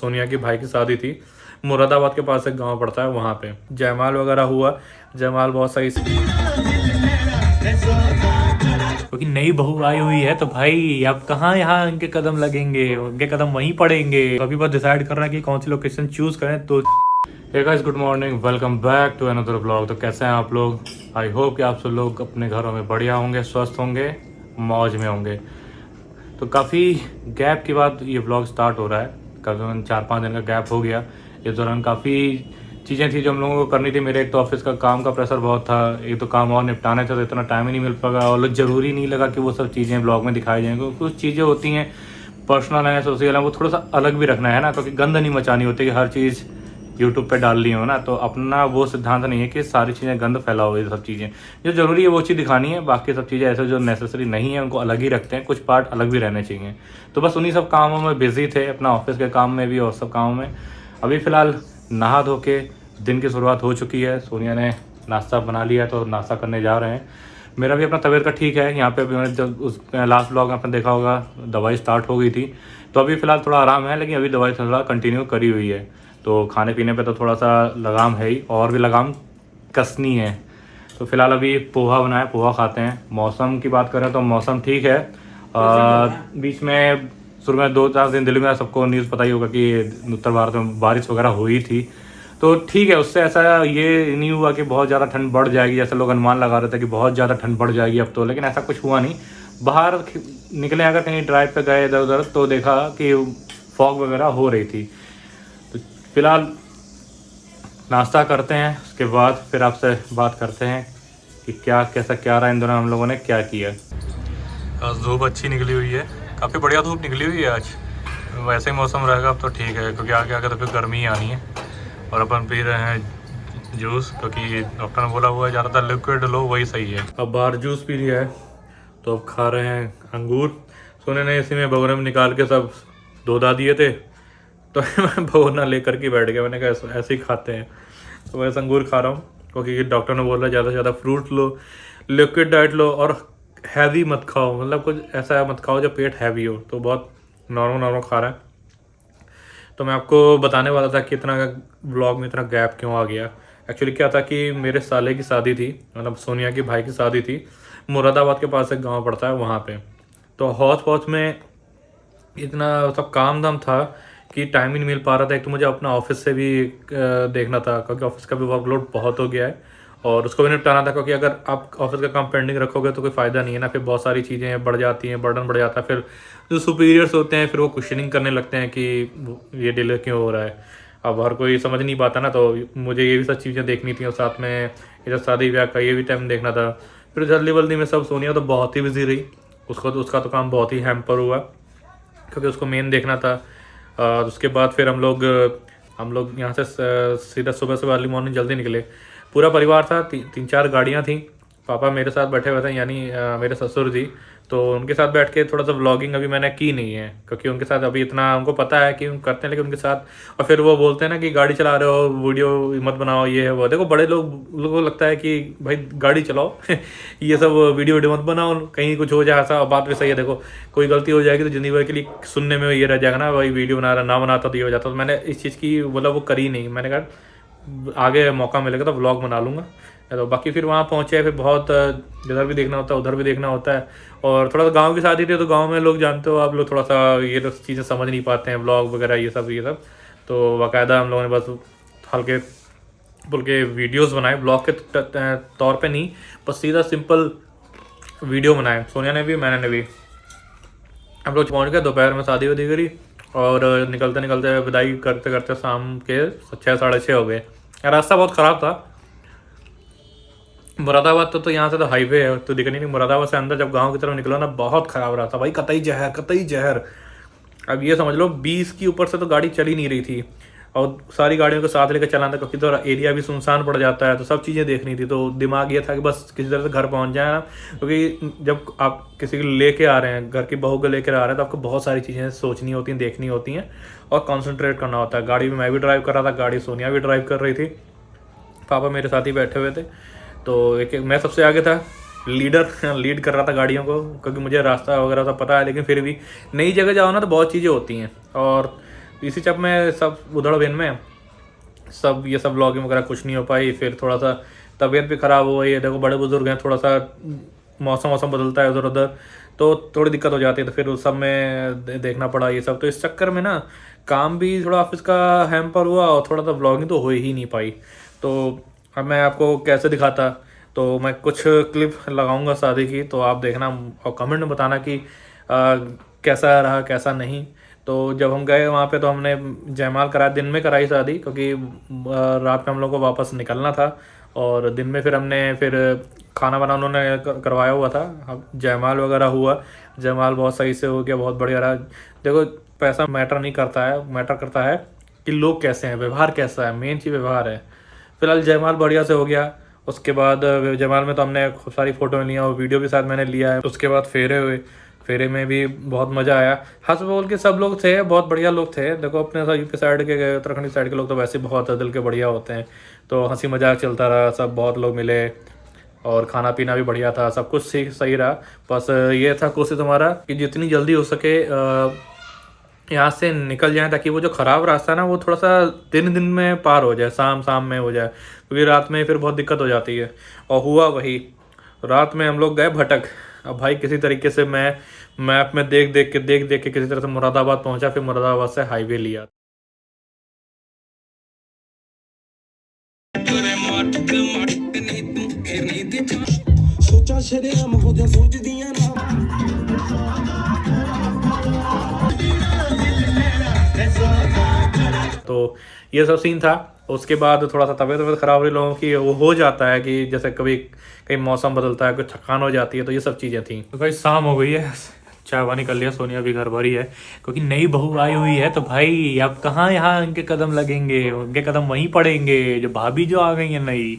सोनिया की भाई की शादी थी। मुरादाबाद के पास एक गांव पड़ता है, वहाँ पे जयमाल वगैरह हुआ। जयमाल बहुत सही, क्योंकि नई बहू आई हुई है तो भाई अब कहाँ यहाँ इनके कदम लगेंगे, उनके कदम वहीं पड़ेंगे। अभी बस डिसाइड कर रहे हैं कि कौन सी लोकेशन चूज करें। तो hey guys, good morning, welcome back to another blog. तो कैसे हैं आप लोग? आई होप कि आप सब लोग अपने घरों में बढ़िया होंगे, स्वस्थ होंगे, मौज में होंगे। तो काफ़ी गैप के बाद ये ब्लॉग स्टार्ट हो रहा है। करीबन 4-5 दिन का गैप हो गया। इस दौरान काफ़ी चीज़ें थी जो हम लोगों को करनी थी। मेरे एक तो ऑफिस का काम का प्रेशर बहुत था, एक तो काम और निपटाने थे, तो इतना टाइम ही नहीं मिल पाएगा। और ज़रूरी नहीं लगा कि वो सब चीज़ें ब्लॉग में दिखाई जाएंगी। कुछ चीज़ें होती हैं पर्सनल है, सोशल है, वो थोड़ा सा अलग भी रखना है ना, क्योंकि गंद नहीं मचानी होती कि हर चीज़ यूट्यूब पे डाल ली हो ना। तो अपना वो सिद्धांत नहीं है कि सारी चीज़ें गंद फैलाओ। ये सब चीज़ें जो ज़रूरी है वो चीज़ दिखानी है, बाकी सब चीज़ें ऐसे जो नेसेसरी नहीं है उनको अलग ही रखते हैं। कुछ पार्ट अलग भी रहने चाहिए। तो बस उन्हीं सब कामों में बिजी थे, अपना ऑफिस के काम में भी और सब कामों में। अभी फ़िलहाल नहा धो के दिन की शुरुआत हो चुकी है। सोनिया ने नाश्ता बना लिया तो नाश्ता करने जा रहे हैं। मेरा भी अपना तबीयत का ठीक है। यहाँ पे अभी मैंने जब उस लास्ट ब्लॉग में आपने देखा होगा दवाई स्टार्ट हो गई थी, तो अभी फ़िलहाल थोड़ा आराम है, लेकिन अभी दवाई थोड़ा कंटिन्यू करी हुई है। तो खाने पीने पे तो थोड़ा सा लगाम है ही, और भी लगाम कसनी है। तो फिलहाल अभी पोहा बनाया, पोहा खाते हैं। मौसम की बात करें तो मौसम ठीक है। बीच में शुरू में 2-4 दिन दिल्ली में सबको न्यूज़ पता ही होगा कि उत्तर भारत में बारिश वगैरह हुई थी। तो ठीक है, उससे ऐसा ये नहीं हुआ कि बहुत ज़्यादा ठंड बढ़ जाएगी, जैसे लोग अनुमान लगा रहे थे कि बहुत ज़्यादा ठंड बढ़ जाएगी अब तो, लेकिन ऐसा कुछ हुआ नहीं। बाहर निकले अगर कहीं ड्राइव पे गए इधर उधर तो देखा कि फॉग वगैरह हो रही थी। तो फिलहाल नाश्ता करते हैं, उसके बाद फिर आपसे बात करते हैं कि क्या कैसा क्या रहा इन दोनों हम लोगों ने क्या किया। आज धूप अच्छी निकली हुई है, काफ़ी बढ़िया धूप निकली हुई है आज। वैसे ही मौसम रहेगा अब तो ठीक है, क्योंकि आगे आगे तो फिर गर्मी ही आनी है। और अपन पी रहे हैं जूस, क्योंकि डॉक्टर ने बोला हुआ है ज़्यादातर लिक्विड लो, वही सही है। अब बाहर जूस पी लिया है तो अब खा रहे हैं अंगूर। सोने ने इसी में भगोने में निकाल के सब धो दिए थे, तो मैं भगोना लेकर के बैठ गया। मैंने कहा ऐसे ही खाते हैं। तो वैसे अंगूर खा रहा हूँ, क्योंकि डॉक्टर ने बोला ज़्यादा से ज़्यादा फ्रूट लो, लिक्विड डाइट लो, और हैवी मत खाओ, मतलब कुछ ऐसा मत खाओ जो पेट हैवी हो। तो बहुत नॉर्मल खा रहा है। तो मैं आपको बताने वाला था कि इतना ब्लॉग में इतना गैप क्यों आ गया। एक्चुअली क्या था कि मेरे साले की शादी थी, मतलब सोनिया की भाई की शादी थी। मुरादाबाद के पास एक गांव पड़ता है, वहाँ पे। तो हौच पौच में इतना सब काम धाम था कि टाइम ही नहीं मिल पा रहा था। एक तो मुझे अपना ऑफिस से भी देखना था, क्योंकि ऑफिस का भी वर्कलोड बहुत हो गया है, और उसको भी निपटाना था। क्योंकि अगर आप ऑफिस का काम पेंडिंग रखोगे तो कोई फ़ायदा नहीं है ना, फिर बहुत सारी चीज़ें बढ़ जाती हैं, बर्डन बढ़ जाता है। फिर जो सुपीरियर्स होते हैं फिर वो क्वेश्चनिंग करने लगते हैं कि ये डिले क्यों हो रहा है। अब हर कोई समझ नहीं पाता ना, तो मुझे ये भी सब चीज़ें देखनी थी, और साथ में इधर शादी ब्याह का ये भी टाइम देखना था। फिर जल्दी वल्दी में सब सोनिया तो बहुत ही बिजी रही, उसका तो काम बहुत ही हैम्पर हुआ, क्योंकि उसको मेन देखना था। उसके बाद फिर हम लोग यहाँ से सीधा सुबह अर्ली मॉर्निंग जल्दी निकले। पूरा परिवार था, 3-4 गाड़ियाँ थी। पापा मेरे साथ बैठे हुए थे, यानी मेरे ससुर जी। तो उनके साथ बैठ के थोड़ा सा व्लॉगिंग अभी मैंने की नहीं है, क्योंकि उनके साथ अभी इतना उनको पता है कि हम करते हैं, लेकिन उनके साथ। और फिर वो बोलते हैं ना कि गाड़ी चला रहे हो वीडियो मत बनाओ, ये है वो। देखो बड़े लोगों को लगता है कि भाई गाड़ी चलाओ ये सब वीडियो मत बनाओ, कहीं कुछ हो जाए ऐसा। बात भी सही है, देखो कोई गलती हो जाएगी तो जिंदगी भर के लिए सुनने में ये रह जाएगा ना, भाई वीडियो बना रहा, ना बनाता तो ये हो जाता। तो मैंने इस चीज़ की वो करी नहीं। मैंने कहा आगे मौका मिलेगा तो व्लॉग बना लूँगा। तो बाकी फिर वहाँ पहुँचे, फिर बहुत इधर भी देखना होता है, उधर भी देखना होता है। और थोड़ा सा गांव की शादी थी, तो गांव में लोग जानते हो आप लोग, थोड़ा सा ये लोग चीज़ें समझ नहीं पाते हैं, व्लॉग वगैरह ये सब। तो बाकायदा हम लोगों ने बस हल्के फुल्के वीडियोस बनाए, ब्लॉग के तौर पे नहीं, बस सीधा सिंपल वीडियो बनाए। सोनिया ने भी, मैंने भी। हम लोग पहुँच गए, दोपहर में शादी वादी करी, और निकलते निकलते विदाई करते करते शाम के 6-6:30 हो गए। रास्ता बहुत ख़राब था। मुरादाबाद तो यहाँ से तो हाईवे है, तो दिख नहीं। मुरादाबाद से अंदर जब गांव की तरफ निकलो ना, बहुत ख़राब रास्ता भाई, कतई जहर। अब ये समझ लो 20 की ऊपर से तो गाड़ी चल ही नहीं रही थी, और सारी गाड़ियों को साथ लेकर चलाना था, क्योंकि तो एरिया भी सुनसान पड़ जाता है। तो सब चीज़ें देखनी थी। तो दिमाग ये था कि बस किसी तरह से घर पहुँच जाए, क्योंकि जब आप किसी को लेके आ रहे हैं, घर की बहू को लेकर आ रहे हैं, तो आपको बहुत सारी चीज़ें सोचनी होती हैं, देखनी होती हैं, और कॉन्सेंट्रेट करना होता है। गाड़ी में मैं भी ड्राइव कर रहा था, गाड़ी सोनिया भी ड्राइव कर रही थी, पापा मेरे साथ ही बैठे हुए थे। तो एक मैं सबसे आगे था, लीड कर रहा था गाड़ियों को, क्योंकि मुझे रास्ता वगैरह सब पता है। लेकिन फिर भी नई जगह जाओ ना तो बहुत चीज़ें होती हैं, और तो इसी चप में सब उधड़ बेन में सब ये सब व्लॉगिंग वगैरह कुछ नहीं हो पाई। फिर थोड़ा सा तबीयत भी ख़राब हो गई है, देखो बड़े बुजुर्ग हैं, थोड़ा सा मौसम बदलता है उधर उधर, तो थोड़ी दिक्कत हो जाती है। तो फिर उस सब में देखना पड़ा ये सब, तो इस चक्कर में ना काम भी थोड़ा ऑफिस का हैम्पर हुआ और थोड़ा सा व्लॉगिंग तो हो ही नहीं पाई। तो अब मैं आपको कैसे दिखाता, तो मैं कुछ क्लिप लगाऊंगा शादी की, तो आप देखना और कमेंट में बताना कि कैसा रहा कैसा नहीं। तो जब हम गए वहाँ पे तो हमने जयमाल कराया, दिन में कराई शादी, क्योंकि रात में हम लोग को वापस निकलना था। और दिन में फिर हमने खाना वाना उन्होंने करवाया हुआ था। अब जयमाल वगैरह हुआ, जयमाल बहुत सही से हो गया, बहुत बढ़िया रहा। देखो पैसा मैटर नहीं करता है, मैटर करता है कि लोग कैसे हैं, व्यवहार कैसा है, मेन चीज़ व्यवहार है। फिलहाल जयमाल बढ़िया से हो गया। उसके बाद जयमाल में तो हमने खूब सारी फ़ोटो लिया और वीडियो भी साथ मैंने लिया है। उसके बाद फेरे हुए, फेरे में भी बहुत मज़ा आया। हंस बोल के सब लोग थे, बहुत बढ़िया लोग थे। देखो अपने साथ यूपी साइड के, उत्तराखंड साइड के लोग तो वैसे बहुत दिल के बढ़िया होते हैं, तो हंसी मजाक चलता रहा, सब बहुत लोग मिले और खाना पीना भी बढ़िया था, सब कुछ सही रहा। बस ये था कोशिश हमारा कि जितनी जल्दी हो सके यहाँ से निकल जाएं, ताकि वो जो ख़राब रास्ता है ना वो थोड़ा सा दिन में पार हो जाए, शाम में हो जाए, क्योंकि रात में फिर बहुत दिक्कत हो जाती है। और हुआ वही, रात में हम लोग गए भटक। अब भाई किसी तरीके से मैं मैप में देख देख के किसी तरह से मुरादाबाद पहुंचा, फिर मुरादाबाद से हाईवे लिया। तो ये सब सीन था। उसके बाद थोड़ा सा तबीयत ख़राब हुई लोगों की, वो हो जाता है कि जैसे कभी कहीं मौसम बदलता है, कुछ थकान हो जाती है, तो ये सब चीज़ें थी। तो भाई शाम हो गई है, चाय पानी कर लिया, सोनिया भी घर भरी है, क्योंकि नई बहू आई हुई है। तो भाई अब कहाँ यहाँ इनके कदम लगेंगे, उनके कदम वहीं पड़ेंगे जो भाभी जो आ गई है नई।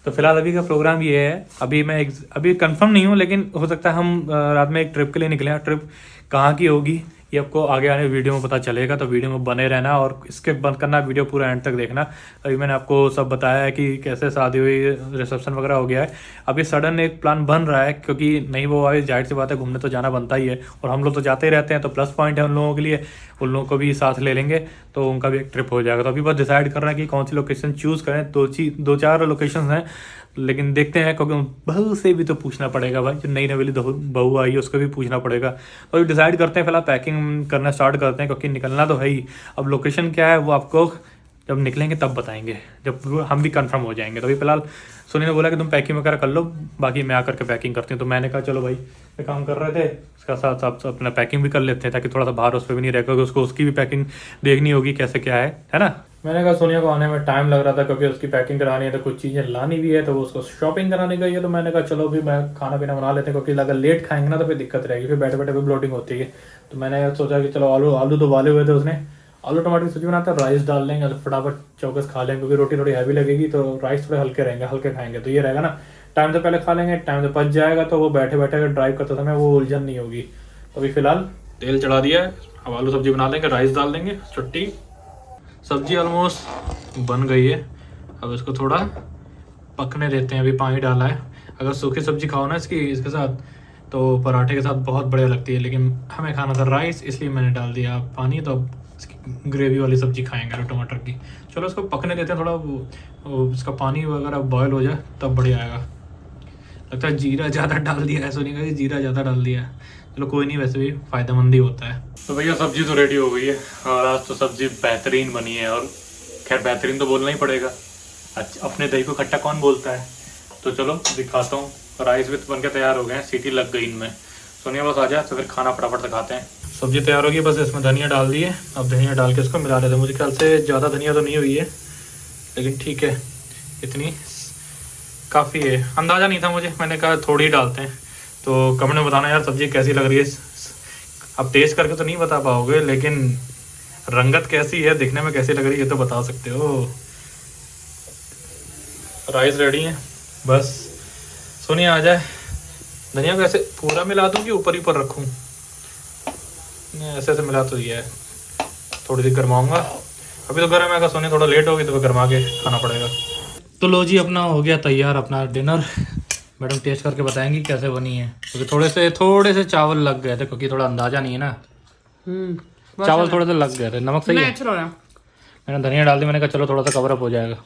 तो फिलहाल अभी का प्रोग्राम ये है, अभी कंफर्म नहीं हूँ, लेकिन हो सकता है हम रात में एक ट्रिप के लिए निकले हैं। ट्रिप कहाँ की होगी ये आपको आगे आने वीडियो में पता चलेगा, तो वीडियो में बने रहना और इसके बंद करना, वीडियो पूरा एंड तक देखना। अभी मैंने आपको सब बताया है कि कैसे शादी हुई, रिसेप्शन वगैरह हो गया है। अभी सडन एक प्लान बन रहा है, क्योंकि नहीं वो आए, जाहिर सी बात है घूमने तो जाना बनता ही है, और हम लोग तो जाते ही रहते हैं, तो प्लस पॉइंट है उन लोगों के लिए, उन लोगों को भी साथ ले लेंगे, तो उनका भी एक ट्रिप हो जाएगा। तो अभी बस डिसाइड कर रहे हैं कि कौन सी लोकेशन चूज़ करें। दो चार लोकेशन हैं, लेकिन देखते हैं, क्योंकि बहू से भी तो पूछना पड़ेगा भाई, जो नई नवेली बहू आई है उसको भी पूछना पड़ेगा। तो अभी डिसाइड करते हैं, फिलहाल पैकिंग करना स्टार्ट करते हैं, क्योंकि निकलना तो है ही। अब लोकेशन क्या है वो आपको जब निकलेंगे तब बताएंगे, जब हम भी कंफर्म हो जाएंगे। तो अभी फिलहाल सोनी ने बोला कि तुम पैकिंग वगैरह कर लो, बाकी मैं आकर के पैकिंग करती हूँ। तो मैंने कहा चलो भाई, ये काम कर रहे थे, इसका साथ साथ अपना पैकिंग भी कर लेते हैं, ताकि थोड़ा सा बाहर उस पर भी नहीं रहेगा, क्योंकि उसको उसकी भी पैकिंग देखनी होगी कैसे क्या है ना। मैंने कहा सोनिया को आने में टाइम लग रहा था, क्योंकि उसकी पैकिंग करानी है, तो कुछ चीज़ें लानी भी है, तो वो उसको शॉपिंग कराने गई है। तो मैंने कहा चलो भी मैं खाना पीना बना लेते हैं, क्योंकि अगर लेट खाएंगे ना तो फिर दिक्कत रहेगी, फिर बैठे बैठे भी ब्लोटिंग होती है। तो मैंने सोचा कि चलो आलू तो उबाले हुए थे उसने, आलू टमाटर की सब्जी बनाते हैं, राइस डाल लेंगे, फटाफट चौकस खा लेंगे, क्योंकि रोटी थोड़ी हैवी लगेगी, तो राइस थोड़े हल्के रहेंगे, हल्के खाएंगे, तो ये रहेगा ना, टाइम से पहले खा लेंगे, टाइम से पच जाएगा, तो वो बैठे बैठे अगर ड्राइव करते समय वो उलझन नहीं होगी। तो अभी फिलहाल तेल चढ़ा दिया है, अब आलू सब्जी बना लेंगे, राइस डाल देंगे, छुट्टी। सब्जी ऑलमोस्ट बन गई है, अब इसको थोड़ा पकने देते हैं, अभी पानी डाला है। अगर सूखी सब्जी खाओ ना इसके साथ, तो पराठे के साथ बहुत बढ़िया लगती है, लेकिन हमें खाना था राइस, इसलिए मैंने डाल दिया पानी। तो अब इसकी ग्रेवी वाली सब्जी खाएंगे टमाटर की। चलो इसको पकने देते हैं, थोड़ा इसका पानी वगैरह बॉयल हो जाए तब बढ़िया आएगा। लगता है जीरा ज़्यादा डाल दिया है, सोनी का जीरा ज़्यादा डाल दिया है, चलो कोई नहीं, वैसे भी फ़ायदेमंद ही होता है। तो भैया सब्जी तो रेडी हो गई है, और आज तो सब्जी बेहतरीन बनी है, और खैर बेहतरीन तो बोलना ही पड़ेगा, अच्छा अपने दही को खट्टा कौन बोलता है। तो चलो दिखाता हूँ, राइस भी बन के तैयार हो गए हैं, सीटी लग गई इनमें। सोनिया बस आ जाए तो फिर खाना फटाफट से खाते हैं। सब्जी तैयार होगी, बस इसमें धनिया डाल दिए, अब धनिया डाल के इसको मिला लेते हैं। मुझे ख्याल से ज़्यादा धनिया तो नहीं हुई है, लेकिन ठीक है, इतनी काफ़ी है, अंदाज़ा नहीं था मुझे, मैंने कहा थोड़ी ही डालते हैं। तो कमेंट में बताना यार सब्ज़ी कैसी लग रही है। अब टेस्ट करके तो नहीं बता पाओगे, लेकिन रंगत कैसी है, दिखने में कैसी लग रही है ये तो बता सकते हो। राइस रेडी है, बस सोनिया आ जाए। धनिया को ऐसे पूरा मिला दूँ कि ऊपर ही ऊपर रखूँ, ऐसे ऐसे मिला तो ये है, थोड़ी देर गर्माऊँगा, अभी तो गर्म है, अगर सोनिया थोड़ा लेट होगी तो फिर गर्मा के खाना पड़ेगा। तो लो जी, अपना हो गया तैयार अपना डिनर। मैडम टेस्ट करके बताएंगी कैसे बनी है, क्योंकि थोड़े से चावल लग गए थे, क्योंकि थोड़ा अंदाज़ा नहीं है ना। चावल थोड़े से लग गए थे, नमक सही है। नेचुरल है। मैंने धनिया डाल दी, मैंने कहा चलो थोड़ा सा कवर अप हो जाएगा।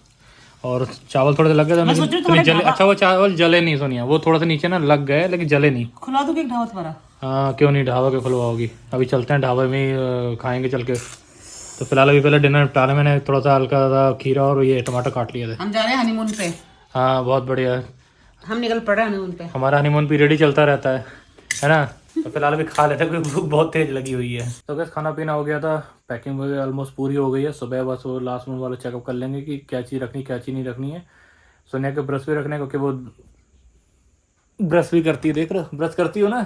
और चावल थोड़े से लग गए थे लेकिन इतने जले, अच्छा वो चावल जले नहीं सोनिया, वो थोड़ा सा नीचे ना लग गए लेकिन जले नहीं। खुला दूं कि एक ढाबा तुम्हारा? हाँ क्यों नहीं, ढाबा के खुलवाओगी? अभी चलते हैं ढाबे में ही खाएंगे चल के। तो फिलहाल अभी पहले डिनर निपटा लें। मैंने थोड़ा सा हल्का सा खीरा और ये टमाटर काट लिए थे। हम जा रहे हैं हनीमून पे। हाँ बहुत बढ़िया है, हम निकल पड़े हनीमून पे। हमारा हनीमून पीरियड ही चलता रहता है ना। तो फिलहाल अभी खा लेते हैं क्योंकि भूख बहुत तेज लगी हुई है। तो बस खाना पीना हो गया था, पैकिंग वगैरह ऑलमोस्ट पूरी हो गई है। सुबह बस वो लास्ट में वाला चेकअप कर लेंगे कि क्या चीज़ रखनी क्या चीज़ नहीं रखनी है। सोनिया के ब्रश भी रखने क्योंकि वो ब्रश भी करती है, देख रहे हो ब्रश करती हो ना।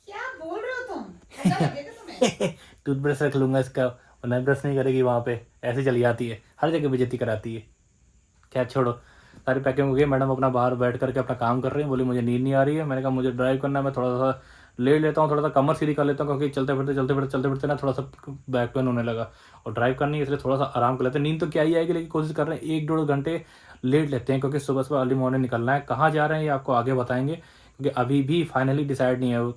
क्या बोल रहे हो तुम? ऐसा लगेगा तुम्हें? टूथब्रश रख लूंगा इसका, और नई ब्रश नहीं करेगी वहाँ पे, ऐसे चली जाती है, हर जगह बेइज्जती कराती है। क्या छोड़ो, सारी पैकिंग हो गई। मैडम अपना बाहर बैठ करके अपना काम कर रही है। बोली मुझे नींद नहीं आ रही है। मैंने कहा मुझे ड्राइव करना है, मैं थोड़ा सा ले लेता हूँ, थोड़ा सा कमर सीधी कर लेता हूँ क्योंकि चलते फिरते ना थोड़ा सा बैक पेन होने लगा और ड्राइव करनी है, इसलिए थोड़ा सा आराम कर लेते हैं। नींद तो क्या ही आएगी लेकिन कोशिश कर रहे हैं 1-1.5 घंटे लेट लेते हैं क्योंकि सुबह अर्ली मॉर्निंग निकलना है। कहाँ जा रहे हैं ये आपको आगे बताएंगे क्योंकि अभी भी फाइनली डिसाइड नहीं है।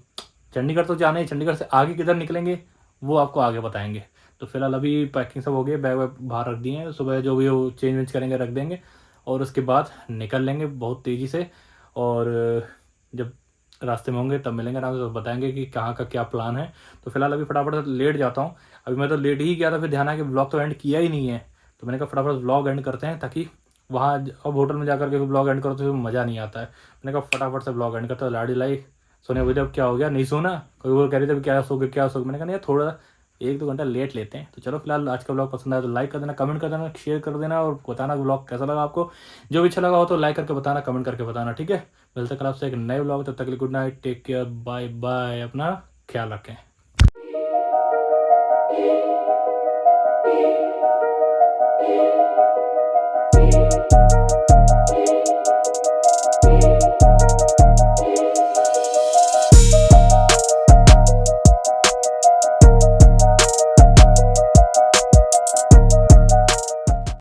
चंडीगढ़ तो जाना है, चंडीगढ़ से आगे किधर निकलेंगे वो आपको आगे बताएंगे। तो फिलहाल अभी पैकिंग सब हो गई, बैग वैग बाहर रख दिए हैं। सुबह जो भी वो चेंज वेंज करेंगे रख देंगे और उसके बाद निकल लेंगे बहुत तेज़ी से। और जब रास्ते में होंगे तब मिलेंगे आराम से, तो बताएंगे कि कहाँ का क्या प्लान है। तो फिलहाल अभी फटाफट से लेट जाता हूँ। अभी मैं तो लेट ही गया था, फिर ध्यान आया कि ब्लॉग तो एंड किया ही नहीं है। तो मैंने कहा फटाफट ब्लॉग एंड करते हैं ताकि वहाँ अब होटल में जाकर के ब्लॉग एंड करो तो मज़ा नहीं आता है। मैंने कहा फटाफट से ब्लॉग एंड करते हैं। लाड़ी लाई सोने बोले अब क्या हो गया, नहीं सोना? कोई वो कह रही थी क्या सोगे क्या सोगे। मैंने कहा नहीं थोड़ा 1-2 घंटा लेट लेते हैं। तो चलो फिलहाल आज का ब्लॉग पसंद आया तो लाइक कर देना, कमेंट कर देना, शेयर कर देना और बताना ब्लॉग कैसा लगा आपको। जो भी अच्छा लगा हो तो लाइक करके बताना, कमेंट करके बताना, ठीक है। मिलते कल आपसे एक नए ब्लॉग, तब तक के लिए good night, take care, bye bye, अपना ख्याल रखें।